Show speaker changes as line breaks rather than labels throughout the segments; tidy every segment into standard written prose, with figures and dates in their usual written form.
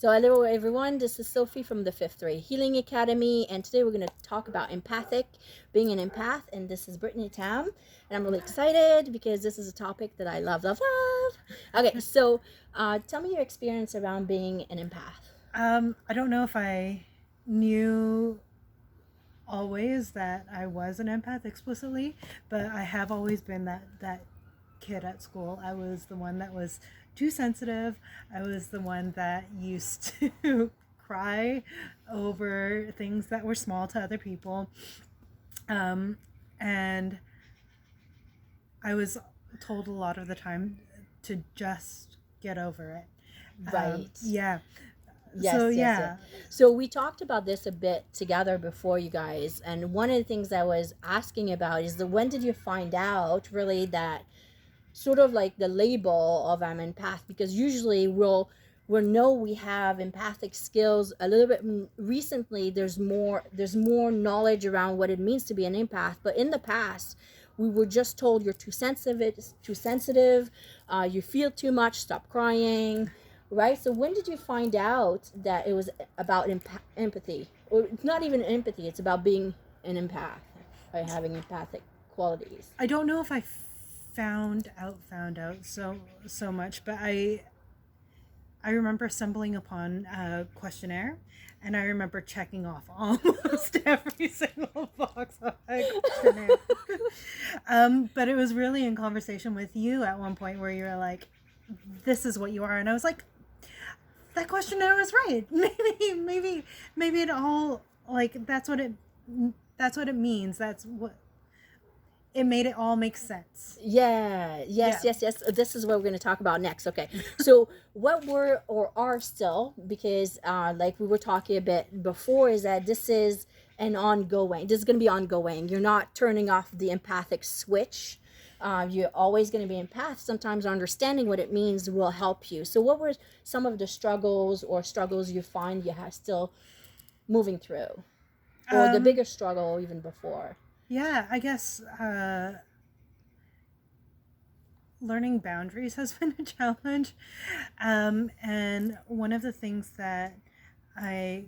So hello everyone, this is Sophie from the Fifth Ray Healing Academy, and today we're going to talk about empathic, being an empath, and this is Brittany Tam, and I'm really excited because this is a topic that I love. Okay, so tell me your experience around being an empath.
I don't know if I knew always that I was an empath explicitly, but I have always been that kid at school. I was the one that was too sensitive. I was the one that used to cry over things that were small to other people. And I was told a lot of the time to just get over it.
Right.
Yeah.
Yes. So we talked about this a bit together before, you guys, and one of the things I was asking about is when did you find out really that sort of like the label of I'm empath? Because usually we'll know we have empathic skills a little bit recently. There's more knowledge around what it means to be an empath, but in the past we were just told you're too sensitive, you feel too much, stop crying, right? So when did you find out that it was about empathy? Or it's not even empathy, it's about being an empath, by having empathic qualities.
I don't know if I found out so much, but I remember stumbling upon a questionnaire, and I remember checking off almost every single box on that questionnaire. But it was really in conversation with you at one point where you were like, "This is what you are," and I was like, "That questionnaire was right. Maybe it all like that's what it means. That's what." It made it all make sense.
Yes. This is what we're going to talk about next. Okay. So what were or are still, because like we were talking a bit before, is that this is going to be ongoing. You're not turning off the empathic switch. You're always going to be empath. Sometimes understanding what it means will help you. So what were some of the struggles you find you have still moving through? Or the biggest struggle even before?
Yeah, I guess learning boundaries has been a challenge. And one of the things that I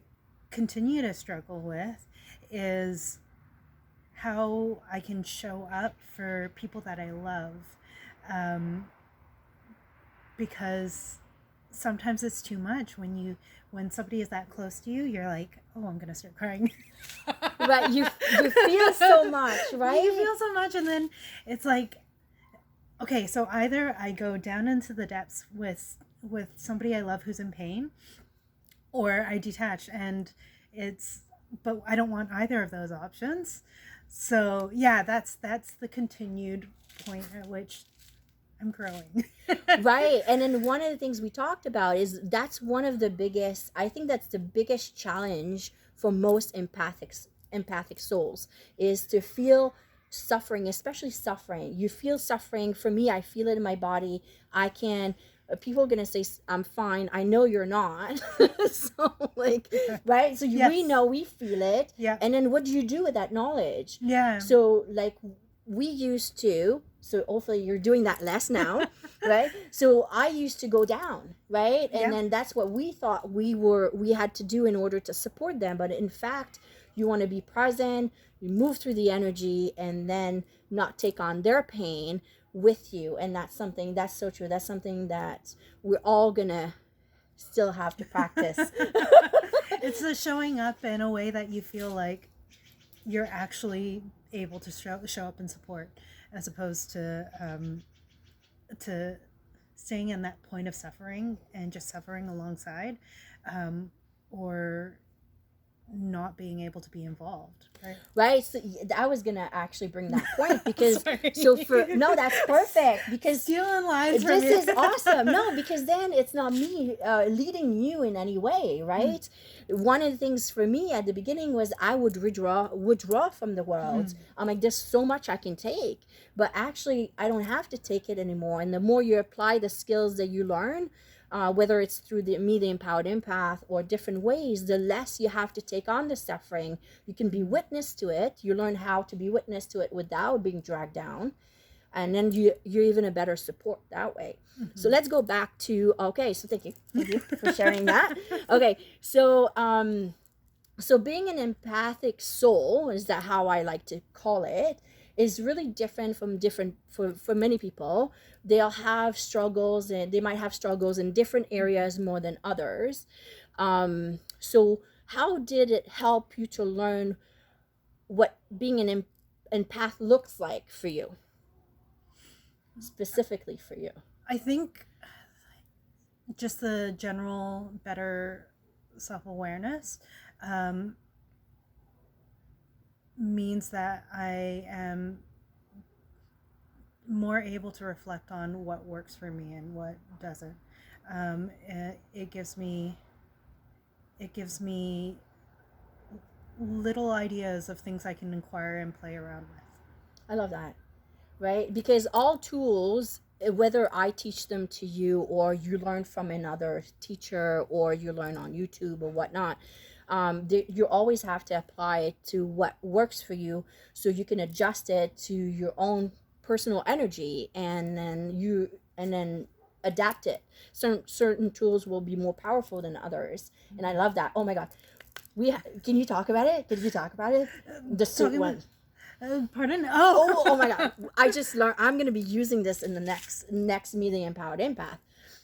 continue to struggle with is how I can show up for people that I love. Because sometimes it's too much when somebody is that close to you, you're like, oh, I'm gonna start crying.
Right, you feel so much, right?
You feel so much, and then it's like, okay, so either I go down into the depths with somebody I love who's in pain, or I detach, but I don't want either of those options. So yeah, that's the continued point at which I'm growing.
Right. And then one of the things we talked about is that's one of the biggest, I think that's the biggest challenge for most empathic souls, is to feel suffering, especially suffering. You feel suffering. For me, I feel it in my body. People are going to say, I'm fine. I know you're not. So like, right. So
Yes.
we know, we feel it.
Yeah.
And then what do you do with that knowledge?
Yeah.
So like we used to, so hopefully you're doing that less now, right? So I used to go down, right? And then that's what we thought we had to do in order to support them. But in fact, you want to be present, you move through the energy, and then not take on their pain with you. And that's so true. That's something that we're all gonna still have to practice.
It's the showing up in a way that you feel like you're actually able to show up and support, as opposed to staying in that point of suffering and just suffering alongside, or not being able to be involved,
right? So I was gonna actually bring that point, because that's perfect, because
stealing lines
this is awesome. No, because then it's not me leading you in any way, right? One of the things for me at the beginning was I would withdraw from the world. I'm like, there's so much I can take, but actually I don't have to take it anymore. And the more you apply the skills that you learn, whether it's through the empowered empath or different ways, the less you have to take on the suffering. You can be witness to it. You learn how to be witness to it without being dragged down. and then you're even a better support that way. So let's go back to, okay, so thank you for sharing that. Okay, so so being an empathic soul, is that how I like to call it, is really different from different for many people. They'll have struggles, and they might have struggles in different areas more than others. So how did it help you to learn what being an empath looks like for you, specifically for you?
I think just the general better self-awareness means that I am more able to reflect on what works for me and what doesn't. It gives me little ideas of things I can inquire and play around with.
I love that, right? Because all tools, whether I teach them to you or you learn from another teacher or you learn on YouTube or whatnot, you always have to apply it to what works for you, so you can adjust it to your own personal energy, and then adapt it. Certain tools will be more powerful than others, and I love that. Oh my God, can you talk about it? Can you talk about it? The suit one.
Pardon?
Oh my God! I just learned. I'm going to be using this in the next meeting, Empowered Empath.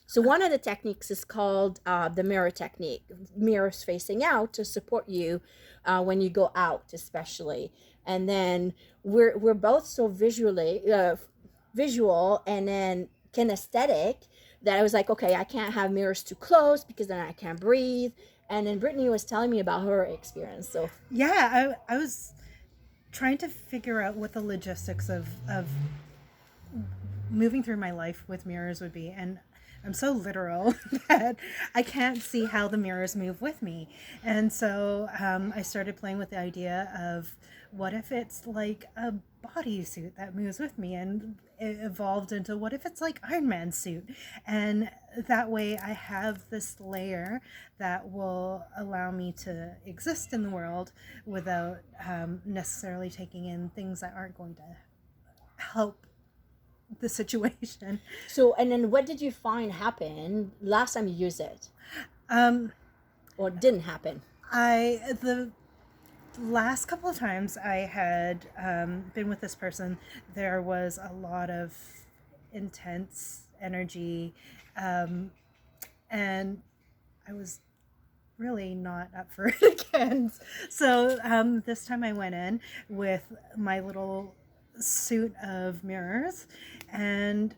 So one of the techniques is called the mirror technique. Mirrors facing out to support you when you go out, especially. And then we're both so visual and then kinesthetic that I was like, okay, I can't have mirrors too close because then I can't breathe. And then Brittany was telling me about her experience. So
yeah, I was trying to figure out what the logistics of moving through my life with mirrors would be, and I'm so literal that I can't see how the mirrors move with me. And so I started playing with the idea of what if it's like a bodysuit that moves with me, and it evolved into what if it's like Iron Man's suit, and that way I have this layer that will allow me to exist in the world without necessarily taking in things that aren't going to help the situation.
So, and then what did you find happened last time you used it? Or didn't happen?
The last couple of times I had been with this person, there was a lot of intense energy, and I was really not up for it again. So this time I went in with my little suit of mirrors, and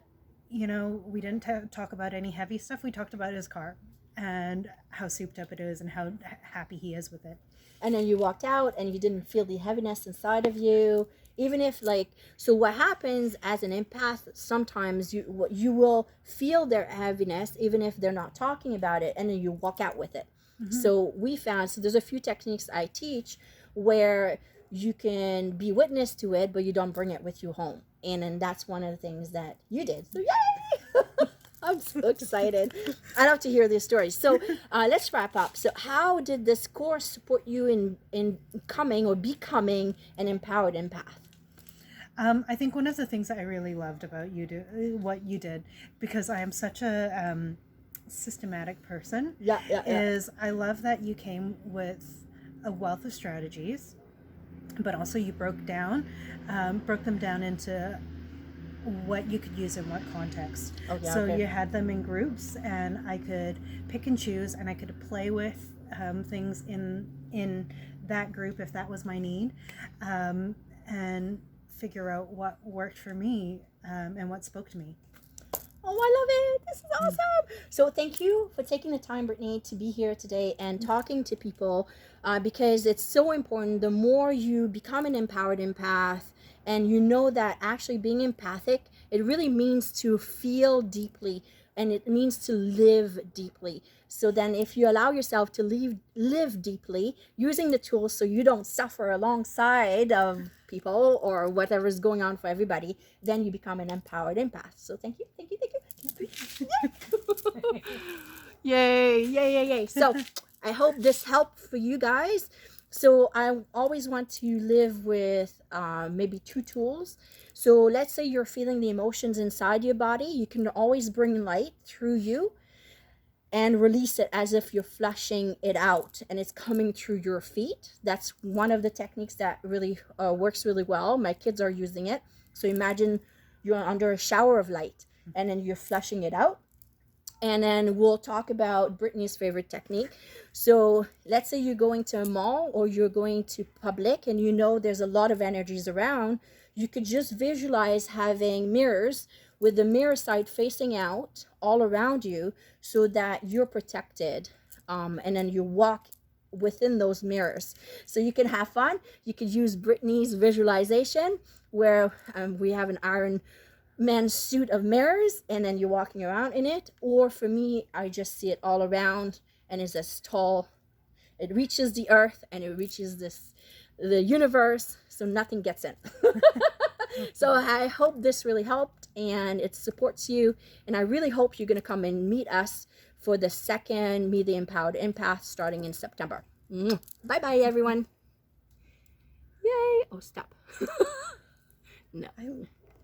we didn't talk about any heavy stuff. We talked about his car and how souped up it is and how happy he is with it.
And then you walked out and you didn't feel the heaviness inside of you, even if so what happens as an empath, sometimes you will feel their heaviness even if they're not talking about it, and then you walk out with it. So we found, there's a few techniques I teach where you can be witness to it, but you don't bring it with you home. And then that's one of the things that you did. So yay! I'm so excited. I love to hear these stories. So let's wrap up. So how did this course support you in becoming an empowered empath?
I think one of the things that I really loved about what you did, because I am such a systematic person, is I love that you came with a wealth of strategies, but also you broke them down into what you could use in what context. You had them in groups, and I could pick and choose, and I could play with things in that group if that was my need, and figure out what worked for me and what spoke to me.
Oh, I love it. This is awesome. So thank you for taking the time, Brittany, to be here today and talking to people, because it's so important. The more you become an empowered empath, and you know that actually being empathic, it really means to feel deeply, and it means to live deeply. So then if you allow yourself to live deeply, using the tools so you don't suffer alongside of people or whatever is going on for everybody, then you become an empowered empath. So thank you. Yay. So I hope this helped for you guys. So I always want to live with maybe two tools. So let's say you're feeling the emotions inside your body. You can always bring light through you and release it as if you're flushing it out and it's coming through your feet. That's one of the techniques that really works really well. My kids are using it. So imagine you're under a shower of light and then you're flushing it out. And then we'll talk about Brittany's favorite technique. So let's say you're going to a mall or you're going to public and you know there's a lot of energies around. You could just visualize having mirrors with the mirror side facing out all around you so that you're protected. And then you walk within those mirrors. So you can have fun. You could use Brittany's visualization where we have an iron man's suit of mirrors and then you're walking around in it. Or for me, I just see it all around and it's as tall. It reaches the earth and it reaches the universe, so nothing gets in. So I hope this really helped and it supports you. And I really hope you're going to come and meet us for the second Meet the Empowered Empath starting in September. Bye-bye, everyone. Yay. Oh, stop. No.